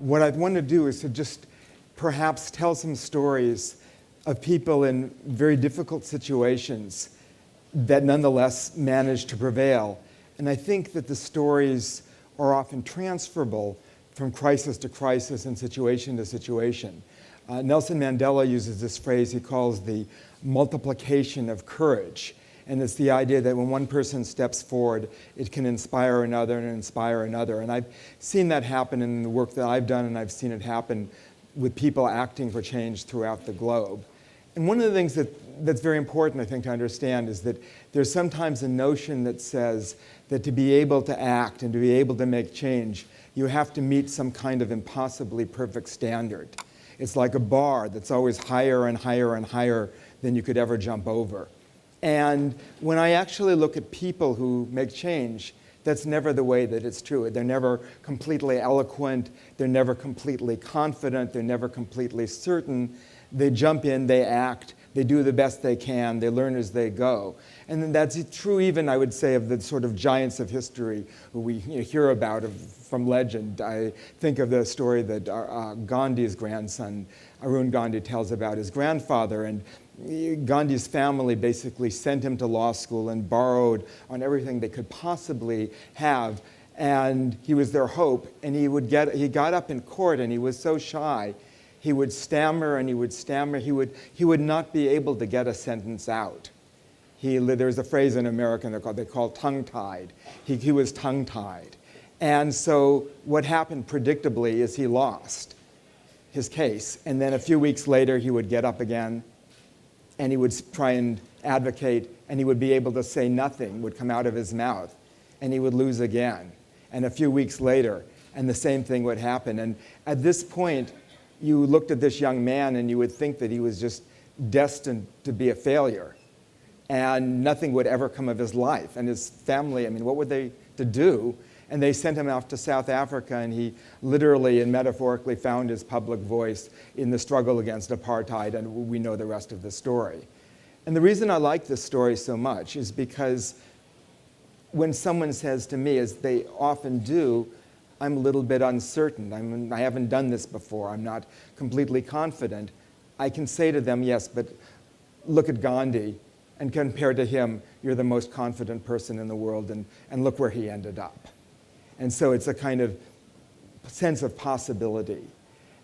what I want to do is to just perhaps tell some stories of people in very difficult situations that nonetheless managed to prevail. And I think that the stories are often transferable from crisis to crisis and situation to situation. Nelson Mandela uses this phrase he calls the multiplication of courage. And it's the idea that when one person steps forward, it can inspire another and inspire another. And I've seen that happen in the work that I've done, and I've seen it happen with people acting for change throughout the globe. And one of the things that's very important, I think, to understand is that there's sometimes a notion that says that to be able to act and to be able to make change, you have to meet some kind of impossibly perfect standard. It's like a bar that's always higher and higher and higher than you could ever jump over. And when I actually look at people who make change, that's never the way that it's true. They're never completely eloquent, they're never completely confident, they're never completely certain. They jump in, they act, they do the best they can, they learn as they go. And then that's true even, I would say, of the sort of giants of history who we hear about from legend. I think of the story that Gandhi's grandson, Arun Gandhi, tells about his grandfather. And Gandhi's family basically sent him to law school and borrowed on everything they could possibly have. And he was their hope. And he got up in court and he was so shy. He would stammer and he would stammer. He would not be able to get a sentence out. There's a phrase in American they call tongue-tied. He was tongue-tied. And so what happened predictably is he lost his case. And then a few weeks later, he would get up again and he would try and advocate, and he would be able to say nothing would come out of his mouth, and he would lose again. And a few weeks later, and the same thing would happen. And at this point, you looked at this young man and you would think that he was just destined to be a failure, and nothing would ever come of his life. And his family, I mean, what were they to do? And they sent him off to South Africa, and he literally and metaphorically found his public voice in the struggle against apartheid, and we know the rest of the story. And the reason I like this story so much is because when someone says to me, as they often do, I'm a little bit uncertain, I haven't done this before, I'm not completely confident, I can say to them, yes, but look at Gandhi, and compared to him, you're the most confident person in the world, and look where he ended up. And so it's a kind of sense of possibility.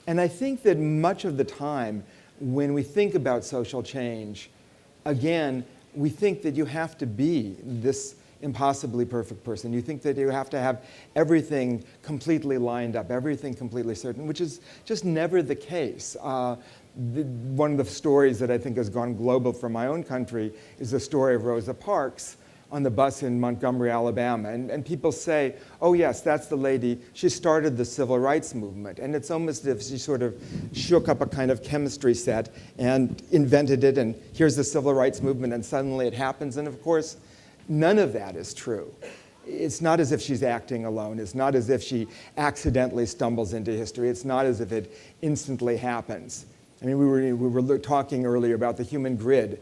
And I think that much of the time when we think about social change, again, we think that you have to be this impossibly perfect person. You think that you have to have everything completely lined up, everything completely certain, which is just never the case. One of the stories that I think has gone global from my own country is the story of Rosa Parks on the bus in Montgomery, Alabama. And people say, oh yes, that's the lady, she started the civil rights movement. And it's almost as if she sort of shook up a kind of chemistry set and invented it, and here's the civil rights movement, and suddenly it happens. And of course, none of that is true. It's not as if she's acting alone. It's not as if she accidentally stumbles into history. It's not as if it instantly happens. I mean, we were talking earlier about the human grid.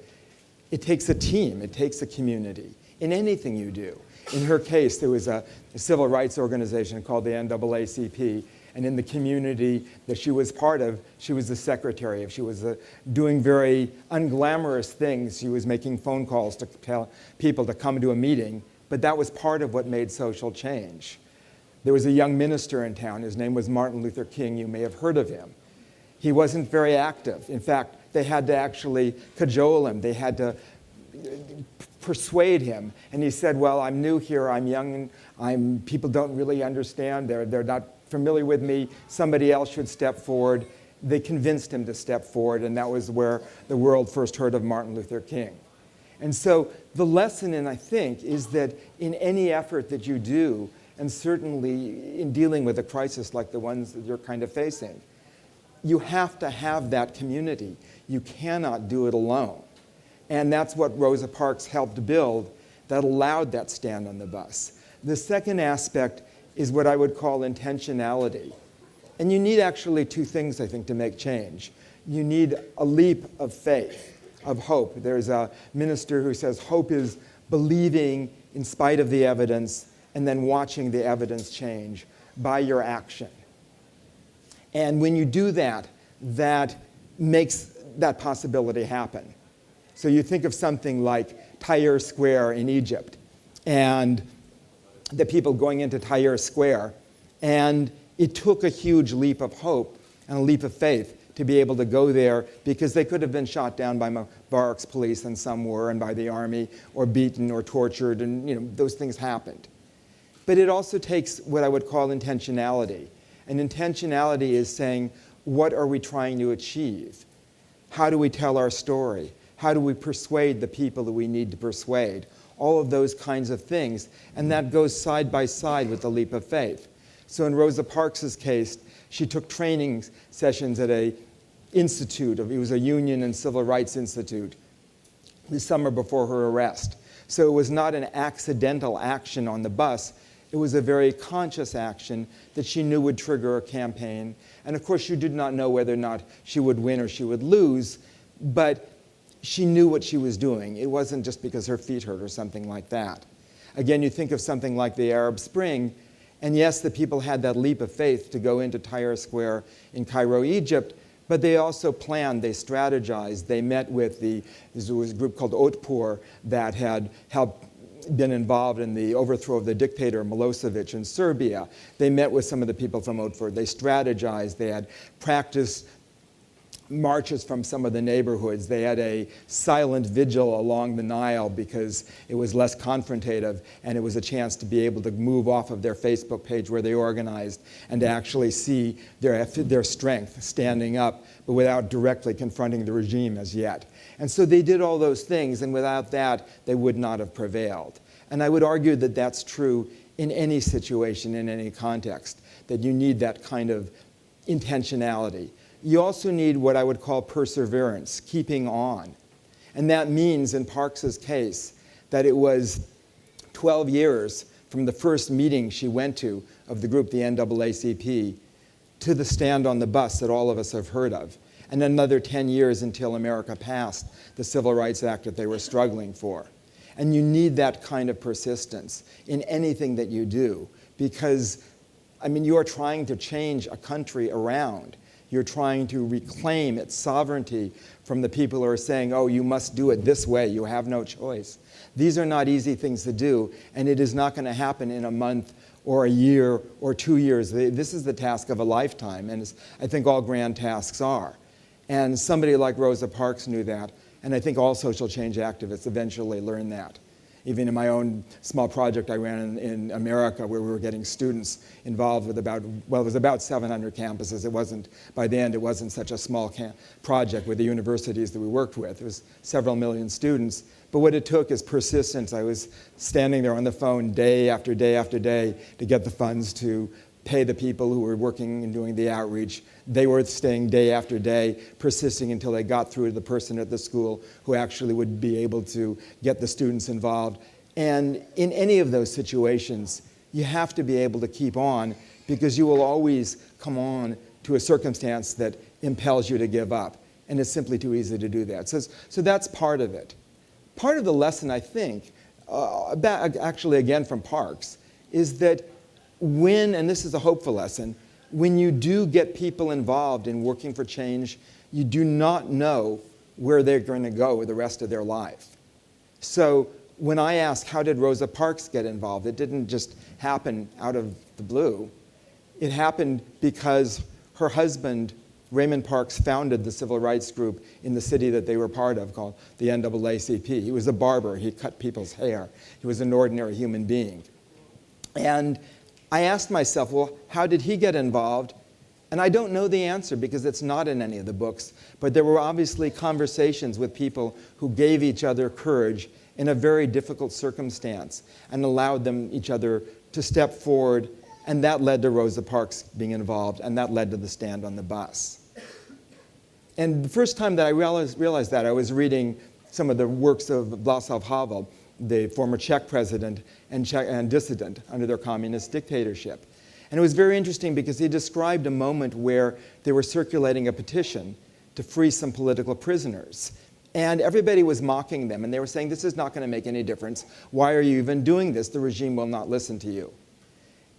It takes a team. It takes a community in anything you do. In her case, there was a civil rights organization called the NAACP, and in the community that she was part of, she was the secretary. She was doing very unglamorous things. She was making phone calls to tell people to come to a meeting, but that was part of what made social change. There was a young minister in town. His name was Martin Luther King. You may have heard of him. He wasn't very active. In fact, they had to actually cajole him. They had to persuade him. And he said, well, I'm new here, I'm young, people don't really understand, they're not familiar with me, somebody else should step forward. They convinced him to step forward, and that was where the world first heard of Martin Luther King. And so the lesson, and I think, is that in any effort that you do, and certainly in dealing with a crisis like the ones that you're kind of facing, you have to have that community. You cannot do it alone. And that's what Rosa Parks helped build that allowed that stand on the bus. The second aspect is what I would call intentionality. And you need actually two things, I think, to make change. You need a leap of faith, of hope. There's a minister who says hope is believing in spite of the evidence and then watching the evidence change by your action. And when you do that, that makes that possibility happen. So you think of something like Tahrir Square in Egypt, and the people going into Tahrir Square, and it took a huge leap of hope and a leap of faith to be able to go there, because they could have been shot down by Mubarak's police, and some were, and by the army, or beaten or tortured, and those things happened. But it also takes what I would call intentionality. And intentionality is saying, what are we trying to achieve? How do we tell our story? How do we persuade the people that we need to persuade? All of those kinds of things. And that goes side by side with the leap of faith. So in Rosa Parks' case, she took training sessions at an institute. It was a union and civil rights institute the summer before her arrest. So it was not an accidental action on the bus. It was a very conscious action that she knew would trigger a campaign. And of course, she did not know whether or not she would win or she would lose, but she knew what she was doing. It wasn't just because her feet hurt or something like that. Again, you think of something like the Arab Spring, and yes, the people had that leap of faith to go into Tahrir Square in Cairo, Egypt, but they also planned, they strategized, they met with there was a group called Otpor that had helped been involved in the overthrow of the dictator Milosevic in Serbia. They met with some of the people from Otpor. They strategized. They had practiced marches from some of the neighborhoods. They had a silent vigil along the Nile because it was less confrontative, and it was a chance to be able to move off of their Facebook page where they organized and to actually see their strength standing up, but without directly confronting the regime as yet. And so they did all those things, and without that, they would not have prevailed. And I would argue that that's true in any situation, in any context, that you need that kind of intentionality. You also need what I would call perseverance, keeping on. And that means, in Parks's case, that it was 12 years from the first meeting she went to of the group, the NAACP, to the stand on the bus that all of us have heard of, and another 10 years until America passed the Civil Rights Act that they were struggling for. And you need that kind of persistence in anything that you do, because, you are trying to change a country around. You're trying to reclaim its sovereignty from the people who are saying, oh, you must do it this way, you have no choice. These are not easy things to do, and it is not going to happen in a month or a year or 2 years. This is the task of a lifetime, and I think all grand tasks are. And somebody like Rosa Parks knew that, and I think all social change activists eventually learn that. Even in my own small project I ran in America, where we were getting students involved with it was about 700 campuses. By the end, it wasn't such a small project with the universities that we worked with. It was several million students. But what it took is persistence. I was standing there on the phone day after day after day to get the funds to pay the people who were working and doing the outreach. They were staying day after day, persisting until they got through to the person at the school who actually would be able to get the students involved. And in any of those situations, you have to be able to keep on, because you will always come on to a circumstance that impels you to give up. And it's simply too easy to do that. So that's part of it. Part of the lesson, I think, actually again from Parks, is that and this is a hopeful lesson, when you do get people involved in working for change, you do not know where they're going to go the rest of their life. So when I ask, how did Rosa Parks get involved? It didn't just happen out of the blue. It happened because her husband, Raymond Parks, founded the civil rights group in the city that they were part of called the NAACP. He was a barber. He cut people's hair. He was an ordinary human being. And I asked myself, well, how did he get involved? And I don't know the answer because it's not in any of the books, but there were obviously conversations with people who gave each other courage in a very difficult circumstance and allowed them each other to step forward, and that led to Rosa Parks being involved, and that led to the stand on the bus. And the first time that I realized that, I was reading some of the works of Václav Havel, the former Czech president and dissident under their communist dictatorship. And it was very interesting because he described a moment where they were circulating a petition to free some political prisoners. And everybody was mocking them, and they were saying, this is not going to make any difference. Why are you even doing this? The regime will not listen to you.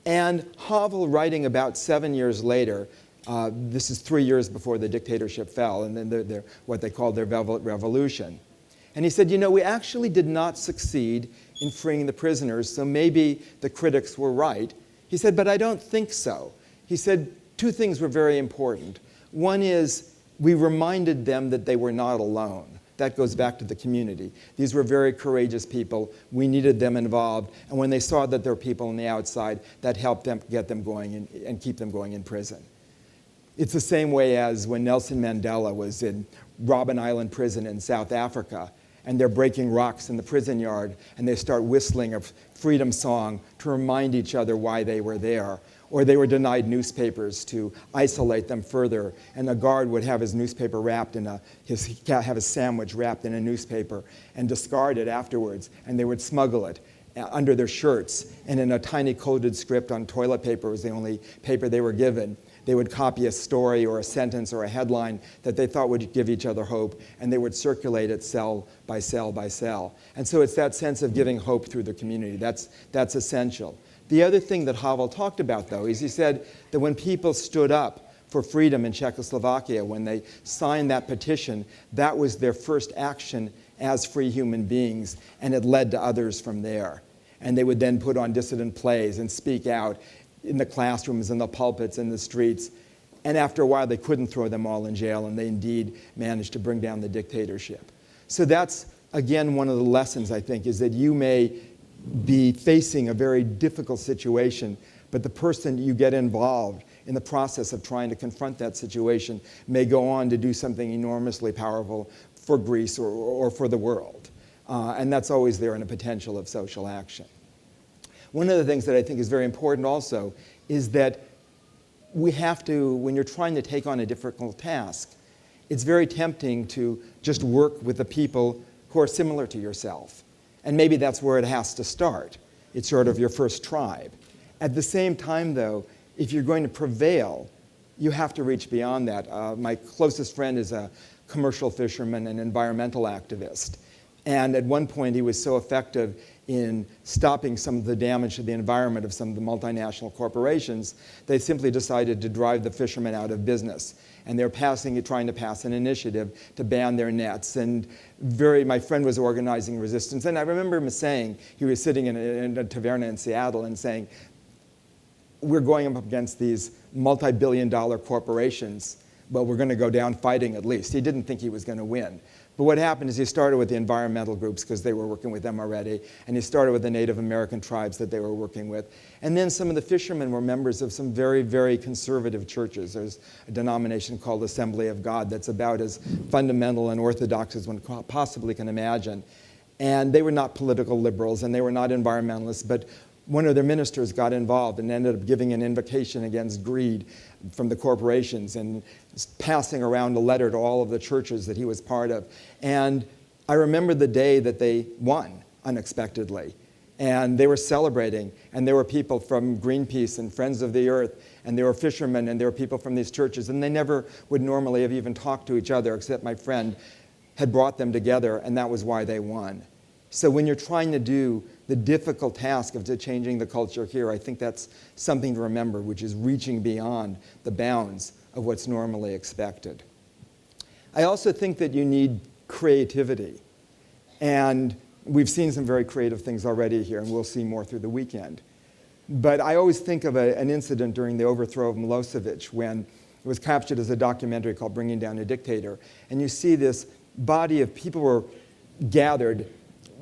And Havel, writing about 7 years later, This is 3 years before the dictatorship fell, and then what they called their Velvet Revolution. And he said, we actually did not succeed in freeing the prisoners, so maybe the critics were right. He said, but I don't think so. He said, 2 things were very important. One is we reminded them that they were not alone. That goes back to the community. These were very courageous people. We needed them involved. And when they saw that there were people on the outside, that helped them get them going and keep them going in prison. It's the same way as when Nelson Mandela was in Robben Island prison in South Africa, and they're breaking rocks in the prison yard, and they start whistling a freedom song to remind each other why they were there. Or they were denied newspapers to isolate them further, and a guard would have his newspaper wrapped in have his sandwich wrapped in a newspaper and discard it afterwards, and they would smuggle it under their shirts, and in a tiny coded script on toilet paper was the only paper they were given. They would copy a story or a sentence or a headline that they thought would give each other hope, and they would circulate it cell by cell by cell. And so it's that sense of giving hope through the community. That's essential. The other thing that Havel talked about, though, is he said that when people stood up for freedom in Czechoslovakia, when they signed that petition, that was their first action as free human beings, and it led to others from there. And they would then put on dissident plays and speak out in the classrooms, in the pulpits, in the streets. And after a while, they couldn't throw them all in jail, and they indeed managed to bring down the dictatorship. So that's, again, one of the lessons, I think, is that you may be facing a very difficult situation, but the person you get involved in the process of trying to confront that situation may go on to do something enormously powerful for Greece or for the world. And that's always there in a potential of social action. One of the things that I think is very important also is that we have to, when you're trying to take on a difficult task, it's very tempting to just work with the people who are similar to yourself. And maybe that's where it has to start. It's sort of your first tribe. At the same time, though, if you're going to prevail, you have to reach beyond that. My closest friend is a commercial fisherman and environmental activist. And at one point, he was so effective in stopping some of the damage to the environment of some of the multinational corporations, they simply decided to drive the fishermen out of business. And they're trying to pass an initiative to ban their nets. And my friend was organizing resistance. And I remember him saying, he was sitting in a taverna in Seattle and saying, we're going up against these multi-billion-dollar corporations, but we're going to go down fighting at least. He didn't think he was going to win. But what happened is he started with the environmental groups because they were working with them already, and he started with the Native American tribes that they were working with. And then some of the fishermen were members of some very, very conservative churches. There's a denomination called Assembly of God that's about as fundamental and orthodox as one possibly can imagine. And they were not political liberals, and they were not environmentalists, but one of their ministers got involved and ended up giving an invocation against greed from the corporations and passing around a letter to all of the churches that he was part of. And I remember the day that they won unexpectedly. And they were celebrating. And there were people from Greenpeace and Friends of the Earth, and there were fishermen, and there were people from these churches. And they never would normally have even talked to each other, except my friend had brought them together, and that was why they won. So when you're trying to do the difficult task of changing the culture here, I think that's something to remember, which is reaching beyond the bounds of what's normally expected. I also think that you need creativity. And we've seen some very creative things already here, and we'll see more through the weekend. But I always think of an incident during the overthrow of Milosevic when it was captured as a documentary called Bringing Down a Dictator. And you see this body of people were gathered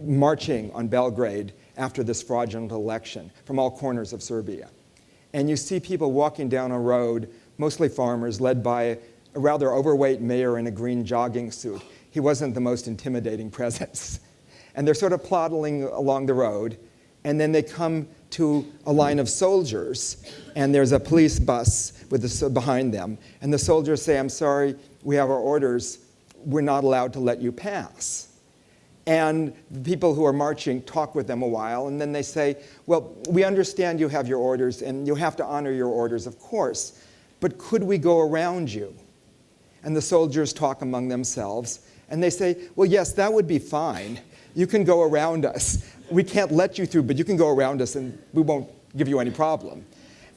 marching on Belgrade after this fraudulent election from all corners of Serbia. And you see people walking down a road, mostly farmers, led by a rather overweight mayor in a green jogging suit. He wasn't the most intimidating presence. And they're sort of plodding along the road, and then they come to a line of soldiers, and there's a police bus behind them. And the soldiers say, "I'm sorry, we have our orders. We're not allowed to let you pass." And the people who are marching talk with them a while, and then they say, "Well, we understand you have your orders, and you have to honor your orders, of course, but could we go around you?" And the soldiers talk among themselves, and they say, "Well, yes, that would be fine. You can go around us. We can't let you through, but you can go around us, and we won't give you any problem."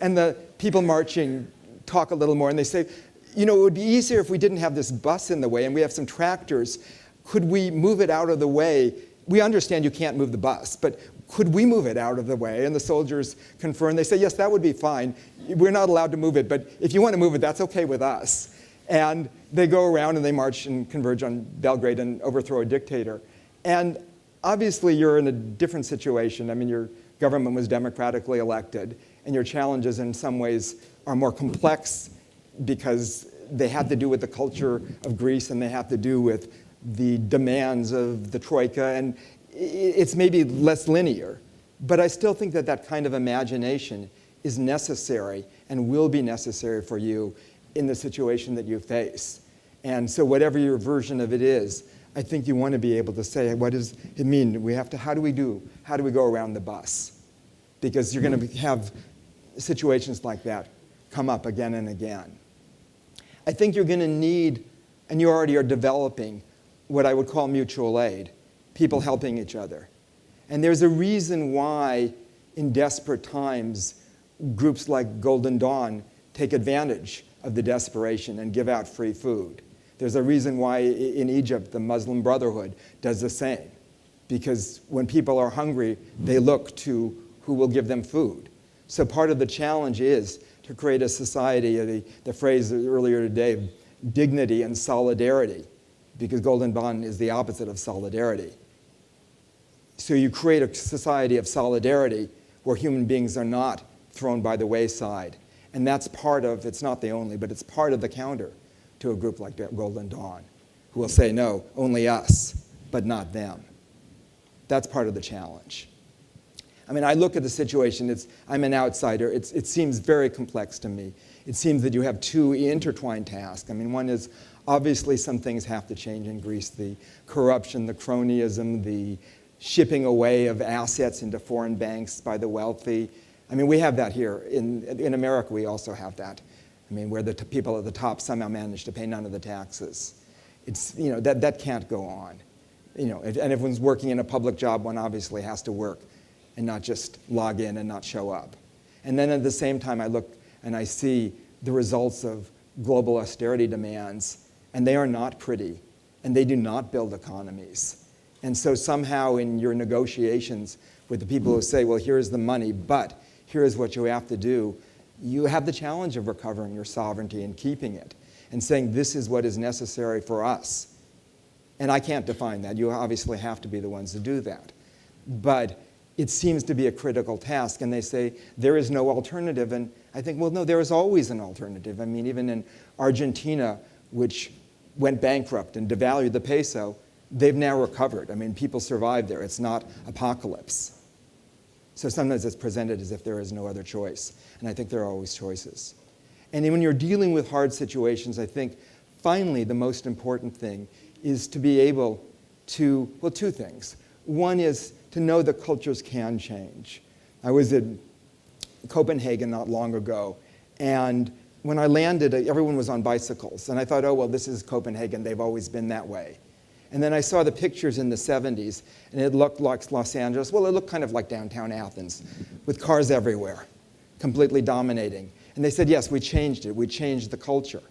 And the people marching talk a little more, and they say, it would be easier if we didn't have this bus in the way and we have some tractors. Could we move it out of the way? We understand you can't move the bus, but could we move it out of the way? And the soldiers confirm. They say, yes, that would be fine. We're not allowed to move it, but if you want to move it, that's okay with us. And they go around and they march and converge on Belgrade and overthrow a dictator. And obviously, you're in a different situation. I mean, your government was democratically elected, and your challenges in some ways are more complex because they have to do with the culture of Greece and they have to do with the demands of the Troika, and it's maybe less linear. But I still think that that kind of imagination is necessary and will be necessary for you in the situation that you face. And so whatever your version of it is, I think you want to be able to say, what does it mean? How do we go around the bus? Because you're going to have situations like that come up again and again. I think you're going to need, and you already are developing, what I would call mutual aid, people helping each other. And there's a reason why, in desperate times, groups like Golden Dawn take advantage of the desperation and give out free food. There's a reason why in Egypt the Muslim Brotherhood does the same. Because when people are hungry, they look to who will give them food. So part of the challenge is to create a society, the phrase earlier today, dignity and solidarity, because Golden Dawn is the opposite of solidarity. So you create a society of solidarity where human beings are not thrown by the wayside. And that's part of, it's not the only, but it's part of the counter to a group like Golden Dawn, who will say, no, only us, but not them. That's part of the challenge. I mean, I look at the situation, I'm an outsider, it seems very complex to me. It seems that you have two intertwined tasks. I mean, one is, obviously some things have to change in Greece, the corruption, the cronyism, the shipping away of assets into foreign banks by the wealthy. I mean, we have that here. In America, we also have that. I mean, where the people at the top somehow manage to pay none of the taxes. It's, that can't go on. And if one's working in a public job, one obviously has to work and not just log in and not show up. And then at the same time, I look and I see the results of global austerity demands, and they are not pretty, and they do not build economies. And so somehow in your negotiations with the people who say, well, here's the money, but here's what you have to do, you have the challenge of recovering your sovereignty and keeping it, and saying this is what is necessary for us. And I can't define that. You obviously have to be the ones to do that. But it seems to be a critical task, and they say there is no alternative. And I think, well, no, there is always an alternative. I mean, even in Argentina, which went bankrupt and devalued the peso, they've now recovered. I mean, people survived there. It's not apocalypse. So sometimes it's presented as if there is no other choice. And I think there are always choices. And when you're dealing with hard situations, I think finally the most important thing is to be able to, well, two things. One is to know that cultures can change. I was in Copenhagen not long ago, and when I landed, everyone was on bicycles. And I thought, oh, well, this is Copenhagen. They've always been that way. And then I saw the pictures in the 70s, and it looked like Los Angeles. Well, it looked kind of like downtown Athens, with cars everywhere, completely dominating. And they said, yes, we changed it. We changed the culture.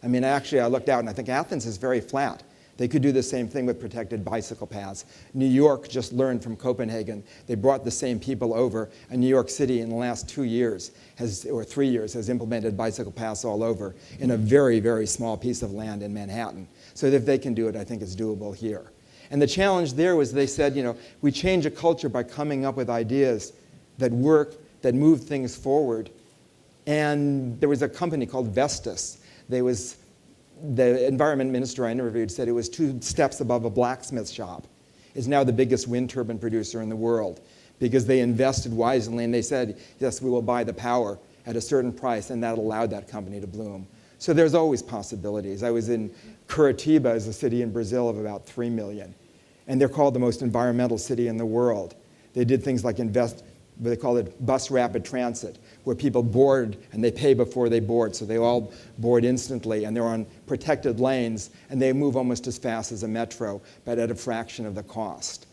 I mean, actually, I looked out, and I think Athens is very flat. They could do the same thing with protected bicycle paths. New York just learned from Copenhagen. They brought the same people over, and New York City in the last 2 years, or 3 years, has implemented bicycle paths all over in a very, very small piece of land in Manhattan. So if they can do it, I think it's doable here. And the challenge there was they said, we change a culture by coming up with ideas that work, that move things forward. And there was a company called Vestas. The environment minister I interviewed said it was 2 steps above a blacksmith shop. It's now the biggest wind turbine producer in the world because they invested wisely and they said, yes, we will buy the power at a certain price, and that allowed that company to bloom. So there's always possibilities. I was in Curitiba, is a city in Brazil of about 3 million, and they're called the most environmental city in the world. They did things like they call it bus rapid transit, where people board and they pay before they board, so they all board instantly, and they're on protected lanes, and they move almost as fast as a metro, but at a fraction of the cost.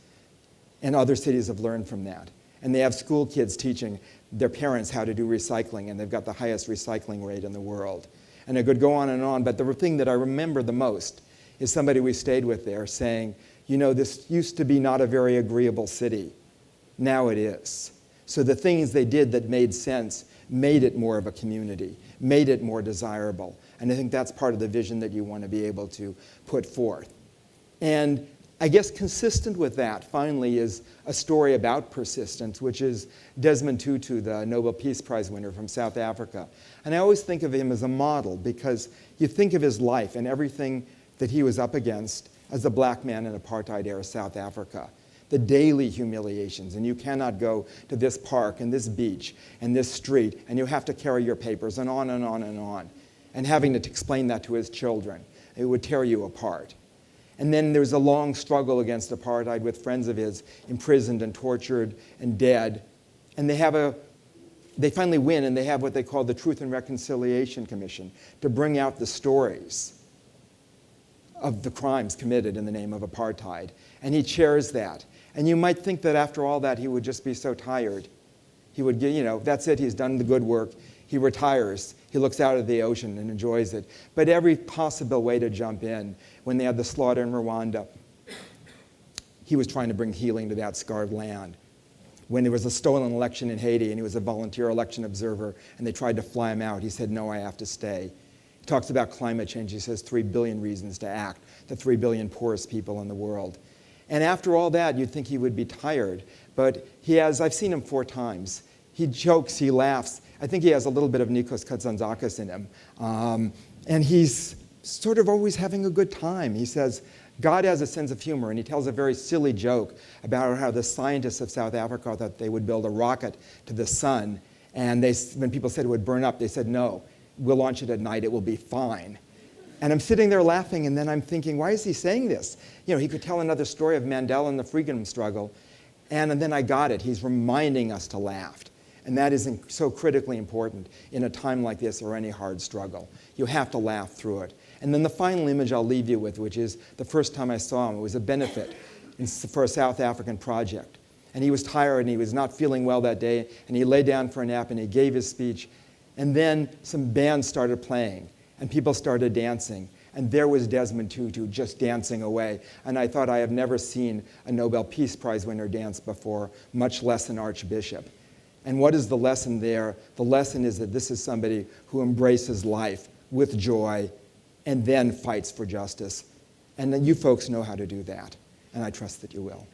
And other cities have learned from that. And they have school kids teaching their parents how to do recycling, and they've got the highest recycling rate in the world. And I could go on, but the thing that I remember the most is somebody we stayed with there saying, you know, this used to be not a very agreeable city. Now it is. So the things they did that made sense made it more of a community, made it more desirable. And I think that's part of the vision that you want to be able to put forth. And I guess consistent with that, finally, is a story about persistence, which is Desmond Tutu, the Nobel Peace Prize winner from South Africa. And I always think of him as a model because you think of his life and everything that he was up against as a black man in apartheid-era South Africa. The daily humiliations, and you cannot go to this park and this beach and this street, and you have to carry your papers, and on and on and on. And having to explain that to his children, it would tear you apart. And then there's a long struggle against apartheid with friends of his imprisoned and tortured and dead. And they finally win, and they have what they call the Truth and Reconciliation Commission to bring out the stories of the crimes committed in the name of apartheid. And he chairs that. And you might think that after all that, he would just be so tired. He would get, you know, that's it, he's done the good work. He retires. He looks out at the ocean and enjoys it. But every possible way to jump in, when they had the slaughter in Rwanda, he was trying to bring healing to that scarred land. When there was a stolen election in Haiti and he was a volunteer election observer and they tried to fly him out, he said, no, I have to stay. He talks about climate change. He says 3 billion reasons to act, the 3 billion poorest people in the world. And after all that, you'd think he would be tired. But I've seen him 4 times. He jokes, he laughs. I think he has a little bit of Nikos Kazantzakis in him. And he's sort of always having a good time. He says, God has a sense of humor, and he tells a very silly joke about how the scientists of South Africa thought they would build a rocket to the sun. And when people said it would burn up, they said, no, we'll launch it at night, it will be fine. And I'm sitting there laughing, and then I'm thinking, why is he saying this? You know, he could tell another story of Mandela and the freedom struggle. And then I got it. He's reminding us to laugh. And that is so critically important in a time like this or any hard struggle. You have to laugh through it. And then the final image I'll leave you with, which is the first time I saw him, it was a benefit for a South African project. And he was tired and he was not feeling well that day, and he lay down for a nap and he gave his speech. And then some bands started playing and people started dancing. And there was Desmond Tutu just dancing away. And I thought, I have never seen a Nobel Peace Prize winner dance before, much less an archbishop. And what is the lesson there? The lesson is that this is somebody who embraces life with joy and then fights for justice. And then you folks know how to do that. And I trust that you will.